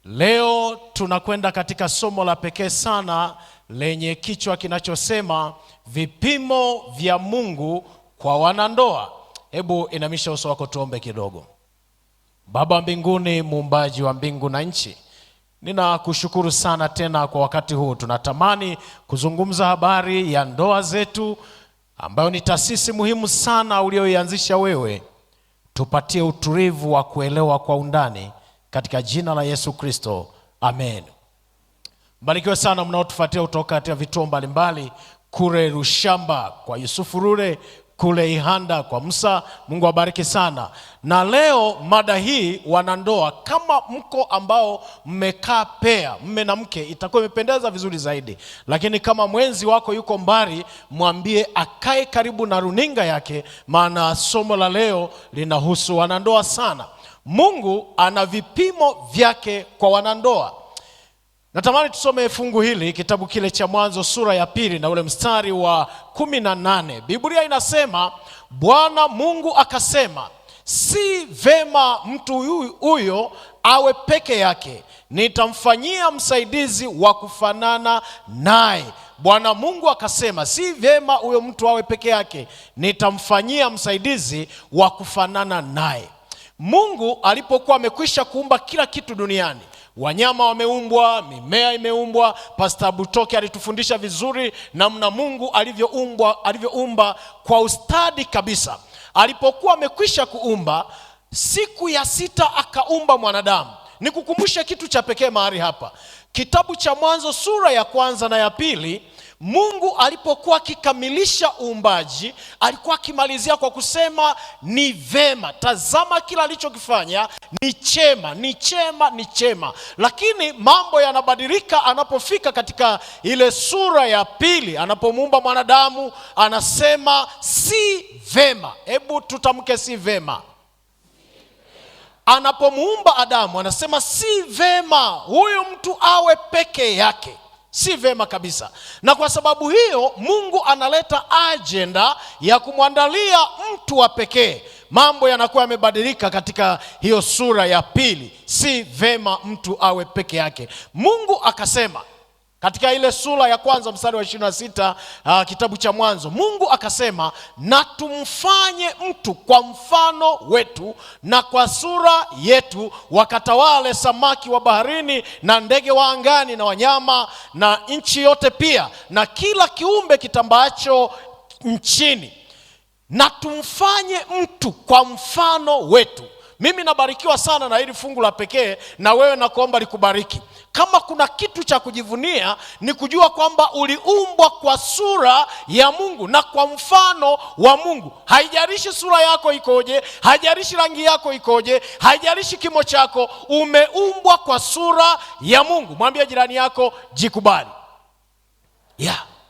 Leo tunakwenda katika somo la pekee sana lenye kichwa kinachosema vipimo vya Mungu kwa wanandoa. Hebu inamisha uso wako tuombe kidogo. Baba wa mbinguni, muumbaji wa mbingu na nchi, ninakushukuru sana tena kwa wakati huu. Tunatamani kuzungumza habari ya ndoa zetu, ambayo ni taasisi muhimu sana ulioianzisha wewe. Tupatie utulivu wa kuelewa kwa undani, katika jina la Yesu Kristo, amen. Mbarikiwe sana mnaotufuatia kutoka katika vituo mbalimbali, kule Rushamba kwa Yusufu Rure, kule Ihanda kwa Musa. Mungu abariki sana. Na leo mada hii, wanandoa, kama mko ambao mmekaa pea, mme na mke, itakuwa imependeza vizuri zaidi. Lakini kama mwenzi wako yuko mbali, mwambie akae karibu na runinga yake, maana somo la leo linahusu wanandoa sana. Mungu ana vipimo vyake kwa wanandoa. Natamani tusome fungu hili, kitabu kile cha Mwanzo sura ya 2 na ule mstari wa 18. Biblia inasema, Bwana Mungu akasema, si vema mtu huyo awe peke yake, nitamfanyia msaidizi wa kufanana naye. Bwana Mungu akasema, si vema huyo mtu awe peke yake, nitamfanyia msaidizi wa kufanana naye. Mungu alipokuwa amekwisha kuumba kila kitu duniani, wanyama wameumbwa, mimea imeumbwa. Pastor Butoke alitufundisha vizuri namna Mungu alivyoumba kwa ustadi kabisa. Alipokuwa amekwisha kuumba, siku ya 6 akaumba mwanadamu. Nikukumbushe kitu cha pekee mahali hapa. Kitabu cha Mwanzo sura ya 1 na ya 2, Mungu alipokuwa akikamilisha uumbaji, alikuwa akimalizia kwa kusema ni vema. Tazama kila alichokifanya ni chema, ni chema, ni chema. Lakini mambo yanabadilika anapofika katika ile sura ya 2, anapomuumba mwanadamu, anasema si vema. Hebu tutamke si vema. Anapomuumba Adamu, anasema si vema huyu mtu awe peke yake. Si vema kabisa. Na kwa sababu hiyo Mungu analeta agenda ya kumwandalia mtu wa pekee. Mambo yanakuwa yamebadilika katika hiyo sura ya 2. Si vema mtu awe peke yake. Mungu akasema katika ile sura ya 1 mstari wa 26, kitabu cha Mwanzo, Mungu akasema, na tumfanye mtu kwa mfano wetu na kwa sura yetu, wakatawale samaki wa baharini na ndege wa angani na wanyama na nchi yote pia na kila kiumbe kitambaacho nchini. Na tumfanye mtu kwa mfano wetu. Mimi nabarikiwa sana na hili fungu la pekee, na wewe nakuomba likubariki. Kama kuna kitu cha kujivunia, ni kujua kwamba uliumbwa kwa sura ya Mungu na kwa mfano wa Mungu. Haijalishi sura yako ikoje, haijalishi rangi yako ikoje, haijalishi kimo chako, umeumbwa kwa sura ya Mungu. Mwambie jirani yako, jikubali.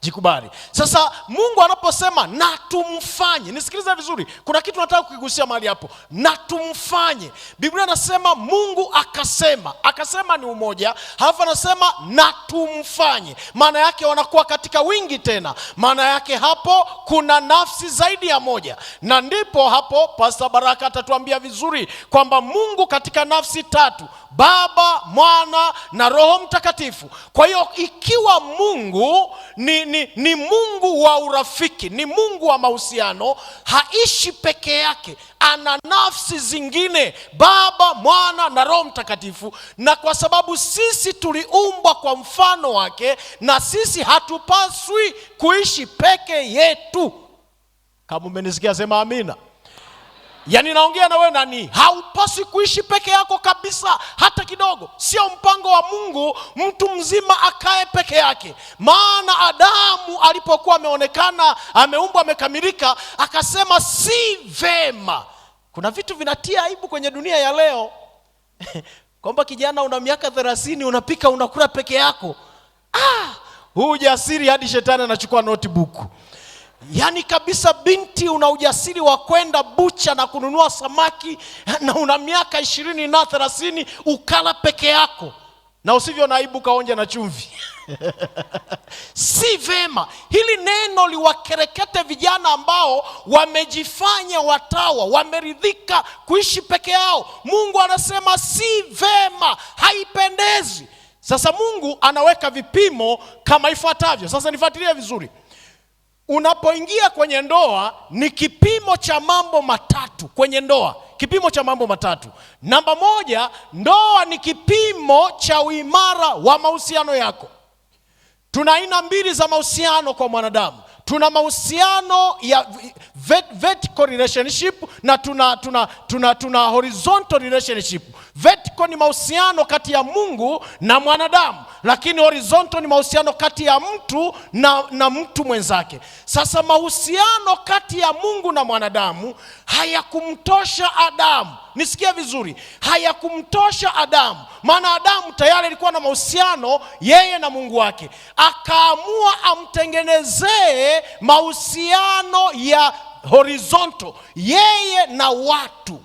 Jikubali. Sasa Mungu anaposema na tumfanye, nisikilize vizuri, kuna kitu nataka kukigusia mahali hapo. Na tumfanye, Biblia inasema Mungu akasema. Akasema ni umoja, halafu anasema na tumfanye. Maana yake wanakuwa katika wingi tena. Maana yake hapo kuna nafsi zaidi ya moja. Na ndipo hapo Pastor Baraka atatuambia vizuri kwamba Mungu katika nafsi 3, Baba, Mwana na Roho Mtakatifu. Kwa hiyo ikiwa Mungu ni Mungu wa urafiki, ni Mungu wa mahusiano, haishi peke yake, ana nafsi zingine, Baba, Mwana na Roho Mtakatifu. Na kwa sababu sisi tuliumbwa kwa mfano wake, na sisi hatupaswi kuishi peke yetu. Kama umenisikia sema amina. Yaani naongea na wewe nani, haupaswi kuishi peke yako kabisa hata kidogo. Sio mpango wa Mungu mtu mzima akae peke yake. Maana Adamu alipokuwa ameonekana ameumbwa amekamilika, akasema si vema. Kuna vitu vinatia aibu kwenye dunia ya leo. Kwamba kijana una miaka 30 unapika unakula peke yako. Huu ujasiri hadi shetani anachukua notebook. Yaani kabisa, binti una ujasiri wa kwenda bucha na kununua samaki, na una miaka 20 na 30 ukala peke yako. na usivyo na aibu kaonja na chumvi. Si vema. Hili neno liwakerekete vijana ambao wamejifanya watawa, wameridhika kuishi peke yao. Mungu anasema si vema, haipendezi. Sasa Mungu anaweka vipimo kama ifuatavyo. Sasa nifuatilie vizuri. Unapoingia kwenye ndoa ni kipimo cha mambo matatu kwenye ndoa. Kipimo cha mambo matatu. Namba moja, ndoa ni kipimo cha uimara wa mahusiano yako. Tuna aina mbili za mahusiano kwa mwanadamu. Tuna mahusiano ya vertical relationship na tuna horizontal relationship. Vertical ni mahusiano kati ya Mungu na mwanadamu, lakini horizontal ni mahusiano kati ya mtu na mtu mwenzake. Sasa mahusiano kati ya Mungu na mwanadamu hayakumtosha Adamu. Nisikia vizuri, hayakumtosha Adamu. Maana Adamu tayari alikuwa na mahusiano yeye na Mungu wake. Akaamua amtengenezee mahusiano ya horizontal, yeye na watu.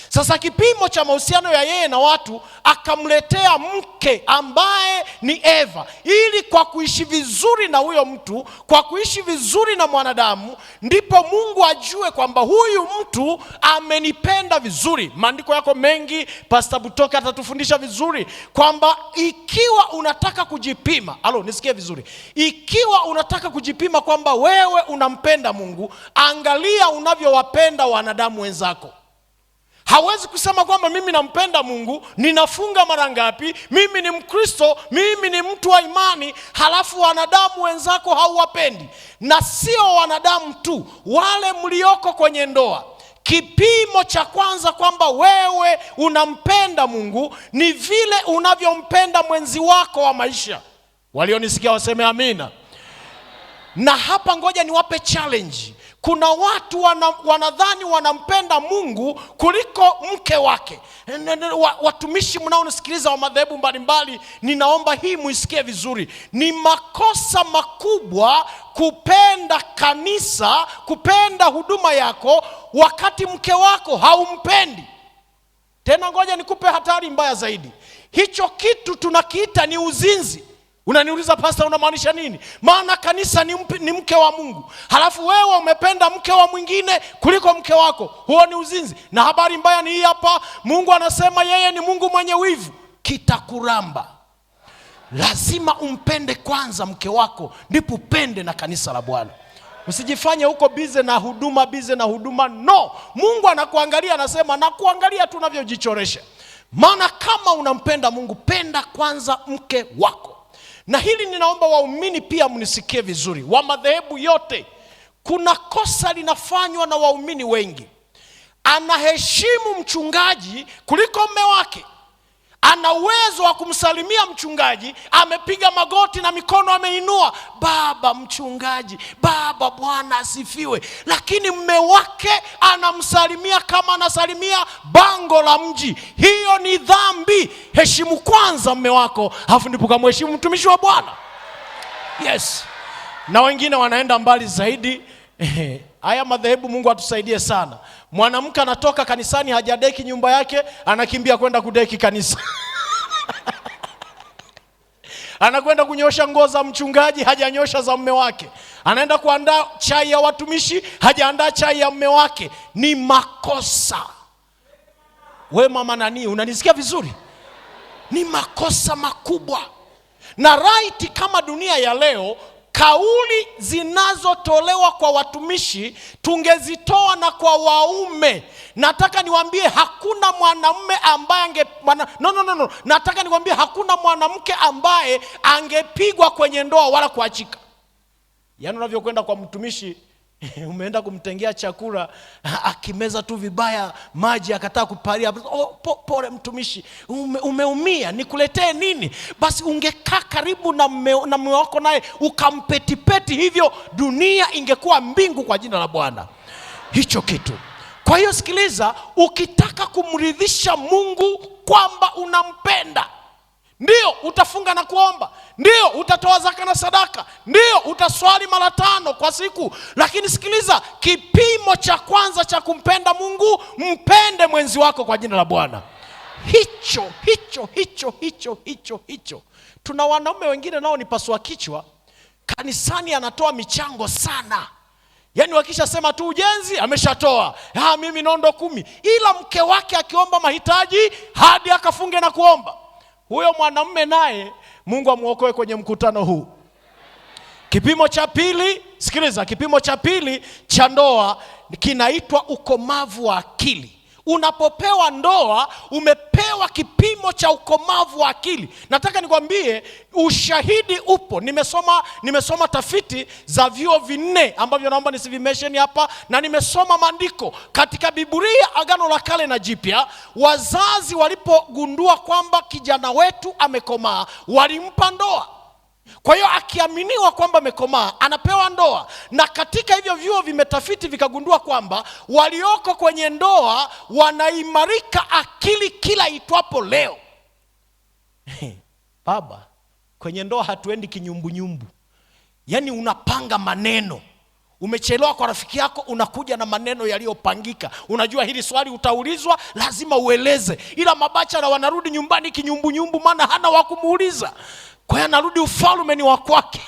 Sasa kipimo cha mahusiano ya yeye na watu, akamletea mke ambaye ni Eva, ili kwa kuishi vizuri na huyo mtu, kwa kuishi vizuri na mwanadamu, ndipo Mungu ajue kwamba huyu mtu amenipenda vizuri. Maandiko yako mengi, Pastor Butoka atatufundisha vizuri kwamba ikiwa unataka kujipima, nisikie vizuri, ikiwa unataka kujipima kwamba wewe unampenda Mungu, angalia unavyowapenda wanadamu wenzako. Hawezi kusema kwamba mimi nampenda Mungu, ninafunga mara ngapi, mimi ni Mkristo, mimi ni mtu wa imani, halafu wanadamu wenzako hauwapendi. Na sio wanadamu tu, wale mlioko kwenye ndoa. Kipimo cha kwanza kwamba wewe unampenda Mungu ni vile unavyompenda mwenzi wako wa maisha. Walionisikia waseme amina. Na hapa ngoja niwape challenge. Kuna watu wanadhani wanampenda Mungu kuliko mke wake. Watumishi mnaonisikiliza wa madhehebu mbalimbali, ninaomba hii muisikie vizuri. Ni makosa makubwa kupenda kanisa, kupenda huduma yako wakati mke wako haumpendi. Tena ngoja nikupe hatari mbaya zaidi. Hicho kitu tunakiita ni uzinzi. Unaniuliza, Pastor, unamaanisha nini? Maana kanisa ni mke wa Mungu, halafu wewe umependa mke wa mwingine kuliko mke wako. Huo ni uzinzi. Na habari mbaya ni hii hapa. Mungu anasema yeye ni Mungu mwenye wivu, kitakuramba. Lazima umpende kwanza mke wako, ndipo upende na kanisa la Bwana. Usijifanye huko bize na huduma, no. Mungu anakuangalia, anasema nakuangalia tunavyojichoresha. Maana kama unampenda Mungu, penda kwanza mke wako. Na hili ninaomba waumini pia mnisikie vizuri, wa madhehebu yote. Kuna kosa linafanywa na waumini wengi. Anaheshimu mchungaji kuliko mume wake. Ana uwezo wa kumsalimia mchungaji, amepiga magoti na mikono ameinua, baba mchungaji, baba Bwana asifiwe. Lakini mume wake anamsalimia kama anasalimia bango la mji. Hiyo ni dhambi. Heshimu kwanza mume wako, alafu ndipo kamheshimu mtumishi wa Bwana. Yes. Na wengine wanaenda mbali zaidi. Haya madhehebu, Mungu atusaidie sana. Mwanamke anatoka kanisani, hajadeki nyumba yake, anakimbia kwenda kudeki kanisa. Anakwenda kunyosha nguo za mchungaji, hajanyosha za mume wake. Anaenda kuandaa chai ya watumishi, hajaandaa chai ya mume wake. Ni makosa. We mama nani, unanisikia vizuri? Ni makosa makubwa. Na right, kama dunia ya leo, kauli zinazotolewa kwa watumishi tungezitoa na kwa waume. Nataka niwaambie hakuna mwanamume ambaye nataka niwaambie hakuna mwanamke ambaye angepigwa kwenye ndoa wala kuachika. Yaani unavyokwenda kwa mtumishi, umeenda kumtengea chakula, akimeza tu vibaya maji akataa kuparia, pole mtumishi, umeumia, nikuletee nini? Basi ungekaa karibu na mume wako naye ukampetipeti, hivyo dunia ingekuwa mbingu kwa jina la Bwana. Hicho kitu. Kwa hiyo sikiliza, ukitaka kumridhisha Mungu kwamba unampenda, ndio utafunga na kuomba, ndio utatoa zaka na sadaka, ndio utaswali mara 5 kwa siku. Lakini sikiliza, kipimo cha kwanza cha kumpenda Mungu, mpende mwenzi wako kwa jina la Bwana. Hicho. Tuna wanaume wengine nao ni pasua kichwa, kanisani anatoa michango sana. Yaani wakisha sema tu ujenzi ameshatoa. Mimi nondo 10. Ila mke wake akiomba mahitaji hadi akafunge na kuomba. Huyo mwanamume naye Mungu amuokoe kwenye mkutano huu. Kipimo cha pili, sikiliza, kipimo cha pili cha ndoa kinaitwa ukomavu wa akili. Unapopewa ndoa, umepewa kipimo cha ukomavu wa akili. Nataka nikwambie ushahidi upo. Nimesoma tafiti za vyuo 4 ambavyo naomba nisivimesheni hapa, na nimesoma maandiko katika Biblia, Agano la Kale na Jipya. Wazazi walipogundua kwamba kijana wetu amekomaa, walimpa ndoa. Kwa hiyo akiaminiwa kwamba amekomaa, anapewa ndoa. Na katika hivyo vyuo vimetafiti vikagundua kwamba walioko kwenye ndoa wanaimarika akili kila itwapo leo. Baba, kwenye ndoa hatuendi kinyumbu. Yaani unapanga maneno. Umechelewa kwa rafiki yako, unakuja na maneno yaliyopangika. Unajua hili swali utaulizwa, lazima ueleze. Ila mabachara wanarudi nyumbani kinyumbu, maana hana wa kumuuliza. Kwa hiyo anarudi ufalme ni wa kwake.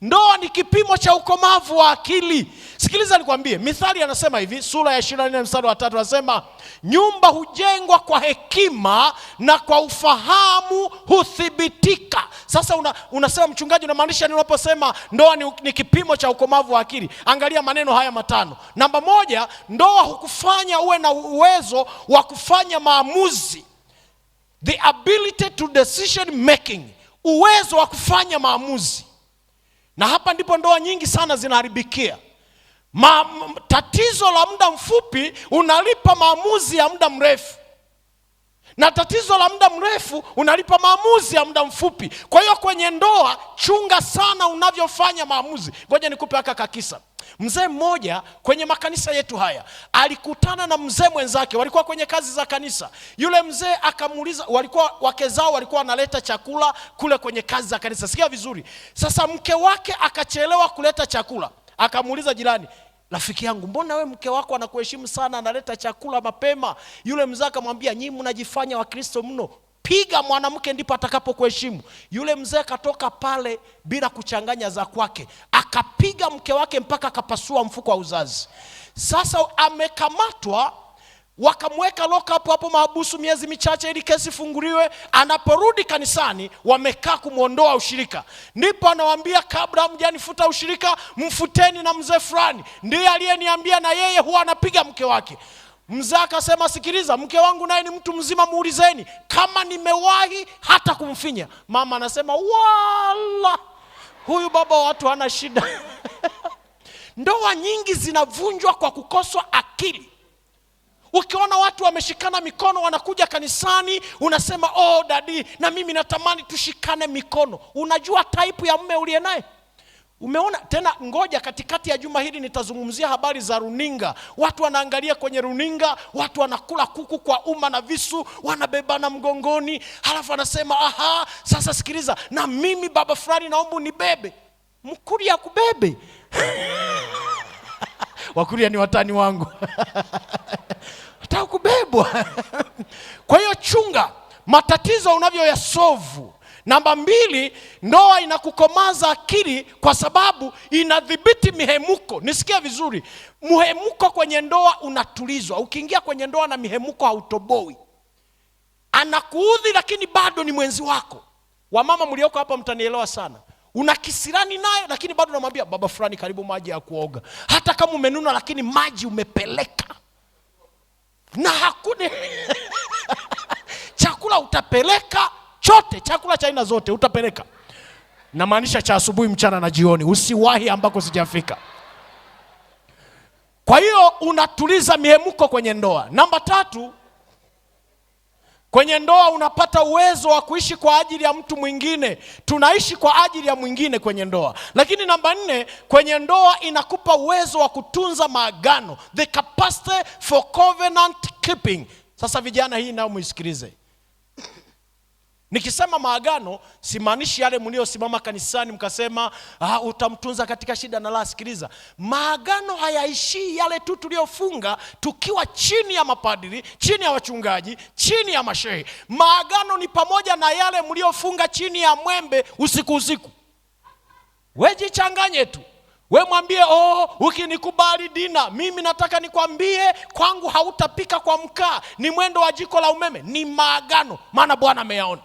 Ndoa ni kipimo cha ukomavu wa akili. Sikiliza nikwambie, Mithali anasema hivi, sura ya 24 mstari wa 3 anasema, nyumba hujengwa kwa hekima na kwa ufahamu huthibitika. Sasa unasema mchungaji, unamaanisha nini unaposema ndoa ni kipimo cha ukomavu wa akili? Angalia maneno haya matano. Namba 1, ndoa hukufanya uwe na uwezo wa kufanya maamuzi. The ability to decision making. Uwezo wa kufanya maamuzi. Na hapa ndipo ndoa nyingi sana zinaharibikia. Tatizo la muda mfupi unalipa maamuzi ya muda mrefu. Na tatizo la muda mrefu unalipa maamuzi ya muda mfupi. Kwa hiyo kwenye ndoa, chunga sana unavyofanya maamuzi. Ngoja nikupe haka kakisa. Mzee mmoja kwenye makanisa yetu haya alikutana na mzee mwenzake, walikuwa kwenye kazi za kanisa. Yule mzee akamuuliza, wake zao walikuwa wanaleta chakula kule kwenye kazi za kanisa. Sikia vizuri. Sasa mke wake akachelewa kuleta chakula. Akamuuliza jirani, rafiki yangu, mbona we mke wako anakuheshimu sana, analeta chakula mapema? Yule mzee akamwambia, nyinyi mnajifanya Wakristo mno. Piga mwanamke ndipo atakapokuheshimu. Yule mzee katoka pale bila kuchanganya za kwake, akapiga mke wake mpaka akapasua mfuko wa uzazi. Sasa amekamatwa, wakamweka lock up hapo mahabusu miezi michache ili kesi funguliwe. Anaporudi kanisani, wamekaa kumuondoa ushirika. Ndipo anawaambia, kabla hamjanifuta ushirika, mfuteni na mzee fulani, ndiye aliyeniambia na yeye huwa anapiga mke wake. Mzee akasema, sikiliza, mke wangu naye ni mtu mzima, muulizeni kama nimewahi hata kumfinya. Mama anasema, wala huyu baba wa watu hana shida. Ndoa nyingi zinavunjwa kwa kukoswa akili. Ukiona watu wameshikana mikono wanakuja kanisani, unasema, oh dadi, na mimi natamani tushikane mikono. Unajua type ya mume uliye naye? Umeona? Tena ngoja, katikati ya juma hili nitazungumzia habari za runinga. Watu wanaangalia kwenye runinga, watu wanakula kuku kwa uma na visu, wanabebana mgongoni. Halafu anasema, aha, sasa sikiliza, na mimi baba fulani naomba unibebe. Mkuria kubebe. Wakuria ni watani wangu. Nataka kubebwa. Kwa hiyo chunga matatizo unavyoyasolve. Namba 2, ndoa inakukomaza akili kwa sababu inadhibiti mihemuko. Nisikia vizuri. Muhemuko kwenye ndoa unatulizwa. Ukiingia kwenye ndoa na mihemuko hautoboi. Anakuudhi lakini bado ni mwenzi wako. Wamama mlioko hapa mtanielewa sana. Una kisirani naye lakini bado unamwambia, baba fulani karibu maji ya kuoga. Hata kama umenuna lakini maji umepeleka. Na hakuna chakula utapeleka. Chote, chakula cha aina zote utapeleka. Na maanisha cha asubuhi, mchana na jioni. Usiwahi ambako sijafika. Kwa hiyo unatuliza mihemuko kwenye ndoa. Namba 3, kwenye ndoa unapata uwezo wa kuishi kwa ajili ya mtu mwingine. Tunaishi kwa ajili ya mwingine kwenye ndoa. Lakini namba 4, kwenye ndoa inakupa uwezo wa kutunza maagano. The capacity for covenant keeping. Sasa vijana, hii nao muisikilize. Nikisema maagano, simaanishi yale mliosimama kanisani mkasema utamtunza katika shida na la. Sikiliza, maagano hayaishii yale tu tuliofunga tukiwa chini ya mapadiri, chini ya wachungaji, chini ya mashehe. Maagano ni pamoja na yale mliofunga chini ya mwembe usiku. Wewe jichanganye tu. We mwambie, ukinikubali Dina, mimi nataka nikwambie kwangu hautapika kwa mkaa, ni mwendo wa jiko la umeme. Ni maagano, maana Bwana ameyaona.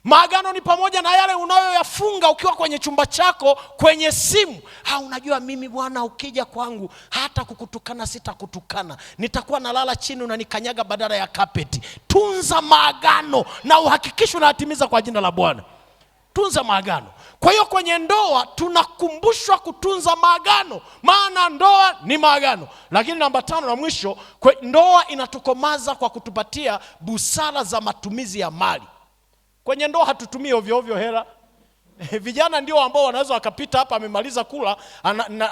Maagano ni pamoja na yale unayoyafunga ukiwa kwenye chumba chako, kwenye simu. Unajua mimi Bwana ukija kwangu hata kukutukana sitakutukana, nitakuwa nalala chini unanikanyaga badala ya kapeti. Tunza maagano na uhakikishe unatimiza kwa jina la Bwana. Tunza maagano. Kwa hiyo kwenye ndoa tunakumbushwa kutunza maagano, maana ndoa ni maagano. Lakini namba 5 na mwisho, ndoa inatukomaza kwa kutupatia busara za matumizi ya mali. Kwenye ndoa hatutumii ovyo ovyo hela. Vijana ndio ambao wanaweza wakapita hapa, amemaliza kula,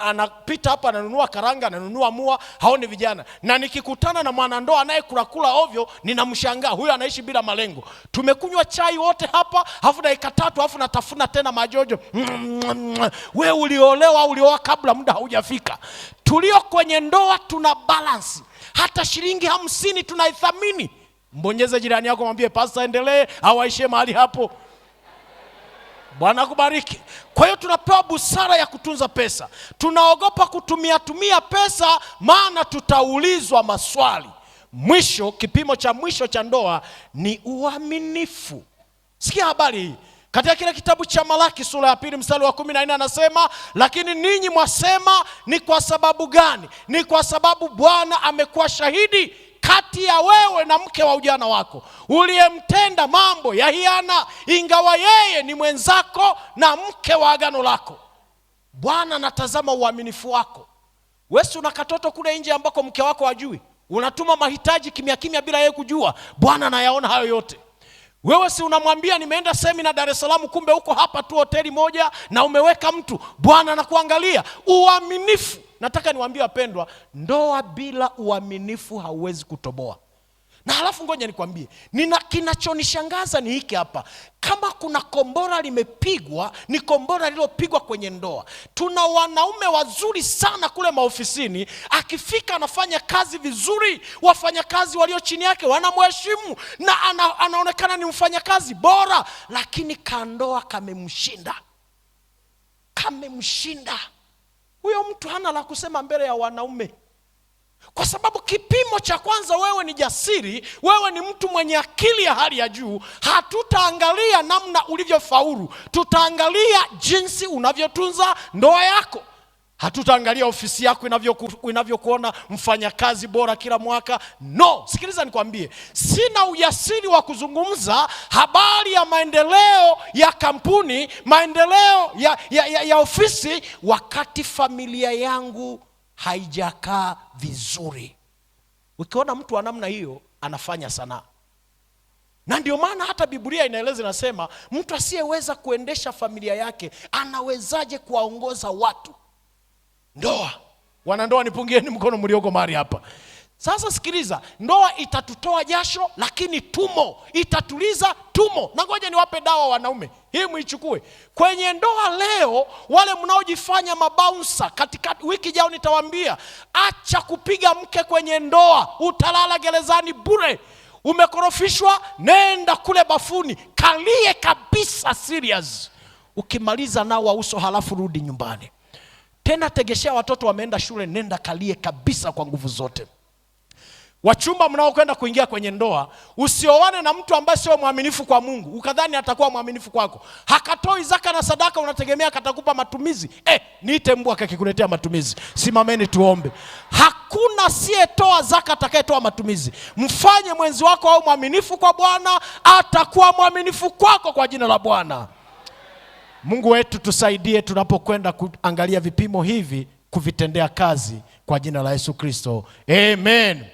anapita hapa ananunua karanga, ananunua mua. Hao ni vijana. Na nikikutana na mwanandoa anayekula ovyo, ninamshangaa, huyo anaishi bila malengo. Tumekunywa chai wote hapa, alafu dakika 3 alafu natafuna tena majojo. Wewe uliolewa au ulioa kabla muda haujafika. Tulio kwenye ndoa tuna balance. Hata shilingi 50 tunaithamini. Mbonyeze jirani yako, mwambie pastor endelee au aishie mahali hapo. Bwana kubariki. Kwa hiyo tunapewa busara ya kutunza pesa. Tunaogopa kutumia pesa, maana tutaulizwa maswali. Mwisho, kipimo cha mwisho cha ndoa ni uaminifu. Sikia habari hii. Katika kile kitabu cha Malaki sura ya 2 mstari wa 14 anasema, lakini ninyi mwasema ni kwa sababu gani? Ni kwa sababu Bwana amekuwa shahidi kati ya wewe na mke wa ujana wako, uliyemtenda mambo ya hiana, ingawa yeye ni mwenzako na mke wa agano lako. Bwana anatazama uaminifu wako. Wewe una katoto kule nje ambako mke wako hajui, unatuma mahitaji kimya kimya bila yeye kujua. Bwana anayaona hayo yote. Wewe si unamwambia nimeenda semina Dar es Salaam, kumbe uko hapa tu hoteli moja na umeweka mtu. Bwana anakuangalia. Uaminifu. Nataka niwaambie wapendwa, ndoa bila uaminifu hauwezi kutoboa. Na halafu ngoja nikwambie, kinachonishangaza ni hiki hapa. Kama kuna kombora limepigwa, ni kombora lililopigwa kwenye ndoa. Tuna wanaume wazuri sana kule maofisini, akifika anafanya kazi vizuri, wafanyakazi walio chini yake wanamheshimu na anaonekana ni mfanyakazi bora, lakini kandoa kamemshinda. Huyo mtu hana la kusema mbele ya wanaume. Kwa sababu kipimo cha kwanza, wewe ni jasiri, wewe ni mtu mwenye akili ya hali ya juu. Hatutaangalia namna ulivyofaulu, tutaangalia jinsi unavyotunza ndoa yako. Hatutaangalia ofisi yako inavyokuona mfanyakazi bora kila mwaka. No, sikiliza nikwambie, sina ujasiri wa kuzungumza habari ya maendeleo ya kampuni, maendeleo ya ofisi, wakati familia yangu haijakaa vizuri. Ukiona mtu wa namna hiyo anafanya sanaa. Na ndio maana hata Biblia inaeleza, inasema mtu asiyeweza kuendesha familia yake anawezaje kuwaongoza watu? Ndoa. Wanandoa nipungieni mkono mlioko mahali hapa. Sasa sikiliza, ndoa itatutoa jasho, lakini itatuliza tumo. Na ngoja niwape dawa wanaume, hii muichukue. Kwenye ndoa leo, wale mnaojifanya mabouncer, katika wiki jao nitawaambia, acha kupiga mke kwenye ndoa, utalala gerezani bure. Umekorofishwa, nenda kule bafuni, kalie kabisa serious. Ukimaliza nawa uso, halafu rudi nyumbani. Tena tegeshea watoto wameenda shule, nenda kalie kabisa kwa nguvu zote. Wachumba mnaokwenda kuingia kwenye ndoa, usioane na mtu ambaye sio mwaminifu kwa Mungu ukadhani atakuwa mwaminifu kwako. Hakatoi zaka na sadaka, unategemea katakupa matumizi. Niite mbwa akikuletea matumizi. Simameni tuombe. Hakuna asiyetoa zaka atakayetoa matumizi. Mfanye mwenzi wako au mwaminifu kwa Bwana, atakuwa mwaminifu kwako kwa jina la Bwana. Mungu wetu tusaidie tunapokwenda kuangalia vipimo hivi, kuvitendea kazi kwa jina la Yesu Kristo. Amen.